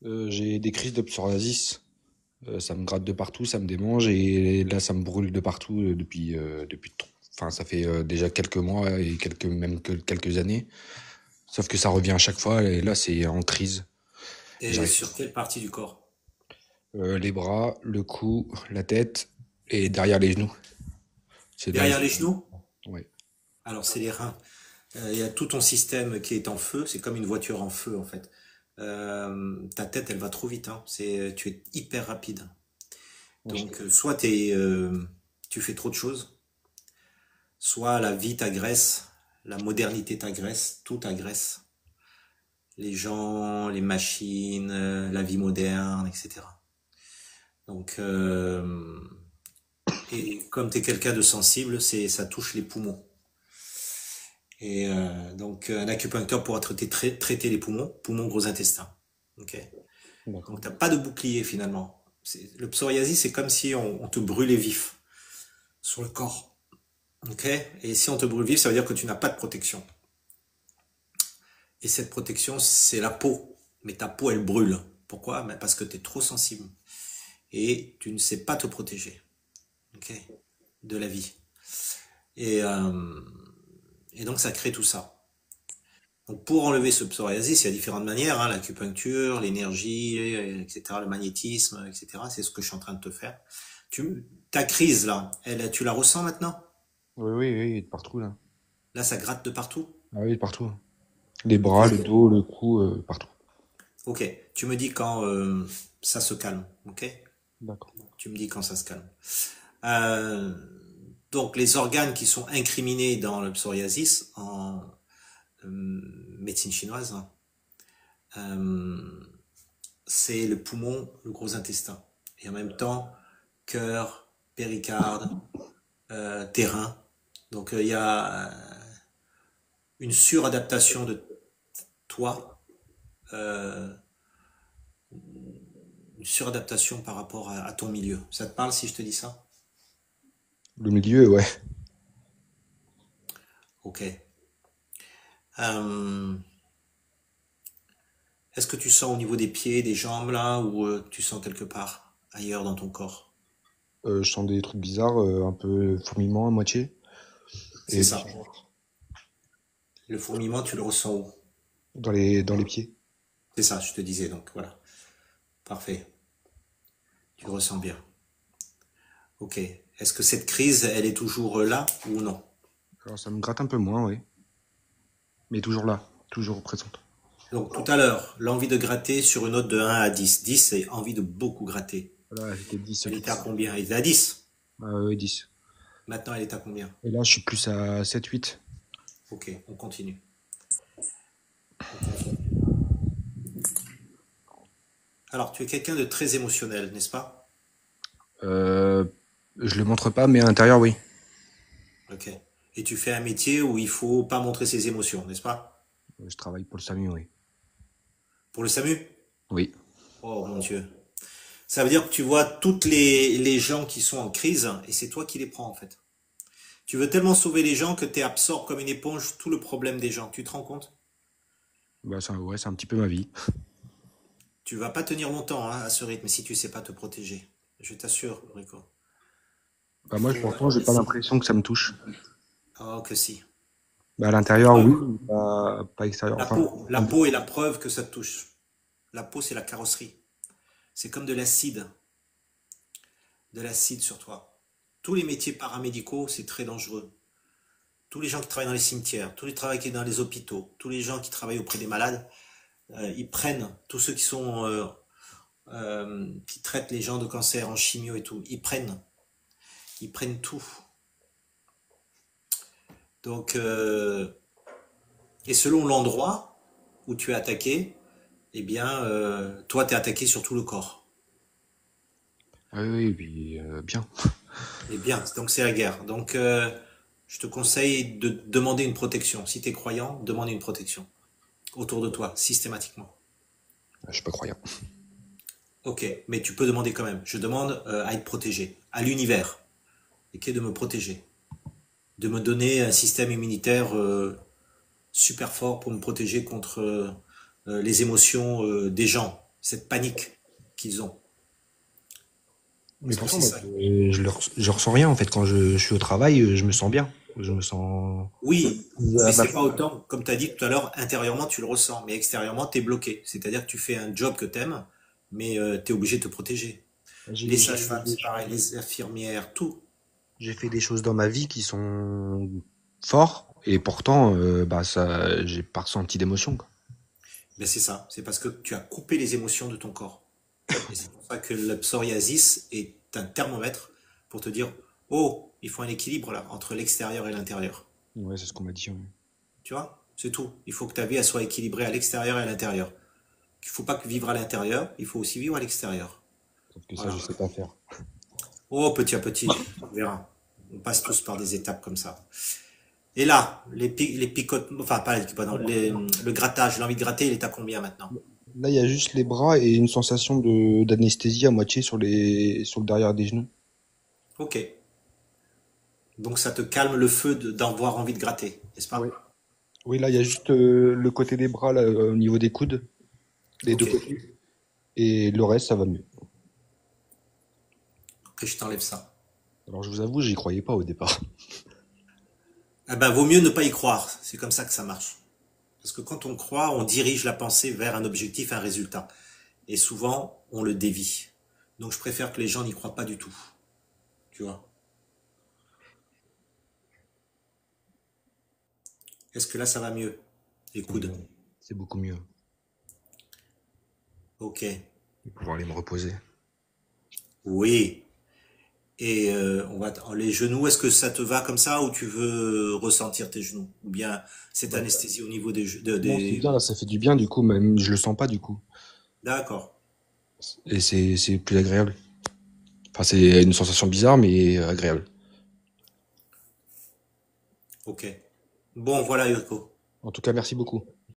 J'ai des crises de psoriasis. Ça me gratte de partout, ça me démange et là ça me brûle de partout enfin ça fait déjà quelques mois et quelques années. Sauf que ça revient à chaque fois et là c'est en crise. Et J'arrive. sur quelle partie du corps? Les bras, le cou, la tête et derrière les genoux. C'est là. Derrière les genoux? Ouais. Alors c'est les reins. Il y a tout ton système qui est en feu. C'est comme une voiture en feu en fait. Ta tête, elle va trop vite. Hein. Tu es hyper rapide. Donc soit tu fais trop de choses, soit la vie t'agresse, la modernité t'agresse, tout t'agresse. Les gens, les machines, la vie moderne, etc. Donc, et comme tu es quelqu'un de sensible, ça touche les poumons. Et donc, un acupuncteur pourra traiter les poumons, poumons, gros intestin. Ok. Donc, D'accord. t'as pas de bouclier finalement. Le psoriasis, c'est comme si on te brûlait vif sur le corps. Ok. Et si on te brûle vif, ça veut dire que tu n'as pas de protection. Et cette protection, c'est la peau. Mais ta peau, elle brûle. Pourquoi? Ben parce que tu es trop sensible. Et tu ne sais pas te protéger. Ok. De la vie. Et, euh, et donc, ça crée tout ça. Donc, pour enlever ce psoriasis, il y a différentes manières, hein, l'acupuncture, l'énergie, etc., le magnétisme, etc. C'est ce que je suis en train de te faire. Ta crise, là, tu la ressens maintenant? Oui, oui, oui, de partout là. Là, ça gratte de partout? Ah oui, de partout. Les Ok. bras, le dos, le cou, partout. Ok. Tu me dis quand ça se calme. Ok. D'accord. Tu me dis quand ça se calme. Euh, donc, les organes qui sont incriminés dans le psoriasis en médecine chinoise, hein, euh, c'est le poumon, le gros intestin. Et en même temps, cœur, péricarde, terrain. Donc il y a une suradaptation de toi, euh, une suradaptation par rapport à ton milieu. Ça te parle si je te dis ça? Le milieu, ouais. Ok. Euh, Est-ce que tu sens au niveau des pieds, des jambes là, ou tu sens quelque part ailleurs dans ton corps? Je sens des trucs bizarres, un peu fourmillement à moitié. C'est Et ça. Le fourmillement, tu le ressens où? dans les pieds. C'est ça, je te disais donc. Voilà. Parfait. Tu le ressens bien. Ok. Est-ce que cette crise, elle est toujours là ou non? Alors ça me gratte un peu moins, oui. Mais toujours là, toujours présente. Donc tout à l'heure, l'envie de gratter sur une note de 1 à 10. 10, c'est envie de beaucoup gratter. Voilà, c'était 10 Elle était à fixe. combien? Elle était à 10. Ouais, 10. Maintenant, elle est à combien? Et là, je suis plus à 7, 8. Ok, on continue. On continue. Alors, tu es quelqu'un de très émotionnel, n'est-ce pas? Euh, je le montre pas, mais à l'intérieur, oui. Ok. Et tu fais un métier où il faut pas montrer ses émotions, n'est-ce pas? Je travaille pour le SAMU, oui. Pour le SAMU? Oui. Oh mon Dieu. Ça veut dire que tu vois toutes les gens qui sont en crise et c'est toi qui les prends en fait. Tu veux tellement sauver les gens que tu absorbes comme une éponge tout le problème des gens. Tu te rends compte? Bah, ouais, c'est un petit peu ma vie. Tu vas pas tenir longtemps hein, à ce rythme si tu sais pas te protéger. Je t'assure, Rico. Bah, moi, Faut pourtant, j'ai pas essayer. l'impression que ça me touche. Oh que si. Bah, à l'intérieur, oui, Preuve. mais pas extérieur. Enfin, La peau est la preuve que ça te touche. La peau, c'est la carrosserie. C'est comme de l'acide sur toi. Tous les métiers paramédicaux, c'est très dangereux. Tous les gens qui travaillent dans les cimetières, tous les travailleurs qui sont dans les hôpitaux, tous les gens qui travaillent auprès des malades, ils prennent, tous ceux qui traitent les gens de cancer en chimio et tout, ils prennent tout. Donc, et selon l'endroit où tu es attaqué, eh bien, toi, tu es attaqué sur tout le corps. ah oui, oui, puis, bien. Eh bien, donc c'est la guerre. Donc, je te conseille de demander une protection. Si tu es croyant, demande une protection autour de toi, systématiquement. Je suis pas croyant. Ok, mais tu peux demander quand même. Je demande à être protégé, à l'univers, et qui est de me protéger, de me donner un système immunitaire super fort pour me protéger contre les émotions des gens. cette panique qu'ils ont. Mais Parce que pourtant, c'est moi, ça. je ressens rien en fait quand je suis au travail, je me sens bien. Je me sens. Oui, Ah, mais bah, c'est pas autant, comme tu as dit tout à l'heure, intérieurement tu le ressens, mais extérieurement tu es bloqué. C'est-à-dire que tu fais un job que t'aimes, mais tu es obligé de te protéger. Les J'ai sages-femmes, c'est pareil, les infirmières, tout. j'ai fait des choses dans ma vie qui sont forts et pourtant, bah ça, j'ai pas ressenti d'émotion, quoi. Mais c'est ça, c'est parce que tu as coupé les émotions de ton corps. Et c'est pour ça que le psoriasis est un thermomètre pour te dire, oh, il faut un équilibre là, entre l'extérieur et l'intérieur. Ouais, c'est ce qu'on m'a dit, ouais. Tu vois? C'est tout. Il faut que ta vie elle soit équilibrée à l'extérieur et à l'intérieur. Il ne faut pas que vivre à l'intérieur, il faut aussi vivre à l'extérieur. Sauf que ça, je Voilà. sais pas faire. Oh, petit à petit, on verra. On passe tous par des étapes comme ça. Et là, les picotes, enfin pas les pardon, le grattage, l'envie de gratter, il est à combien maintenant? Là, il y a juste les bras et une sensation de d'anesthésie à moitié sur le derrière des genoux. Ok. Donc ça te calme le feu d'avoir envie de gratter, n'est-ce Oui. pas? Oui, là, il y a juste le côté des bras là, au niveau des coudes, les deux Ok. côtés. Et le reste, ça va mieux. Ok, je t'enlève ça. Alors, je vous avoue, j'y croyais pas au départ. Ah ben, vaut mieux ne pas y croire. C'est comme ça que ça marche. Parce que quand on croit, on dirige la pensée vers un objectif, un résultat. Et souvent, on le dévie. Donc je préfère que les gens n'y croient pas du tout. Tu vois? Est-ce que là, ça va mieux? Les Oui, coudes. c'est beaucoup mieux Ok. de pouvoir aller me reposer. Oui. Et les genoux, est-ce que ça te va comme ça ou tu veux ressentir tes genoux? Ou bien cette Bah, anesthésie au niveau non, c'est bien, là, ça fait du bien du coup, même je le sens pas du coup. D'accord. Et c'est plus agréable. Enfin, c'est une sensation bizarre, mais agréable. Ok. Bon, voilà, Yoko. En tout cas, merci beaucoup.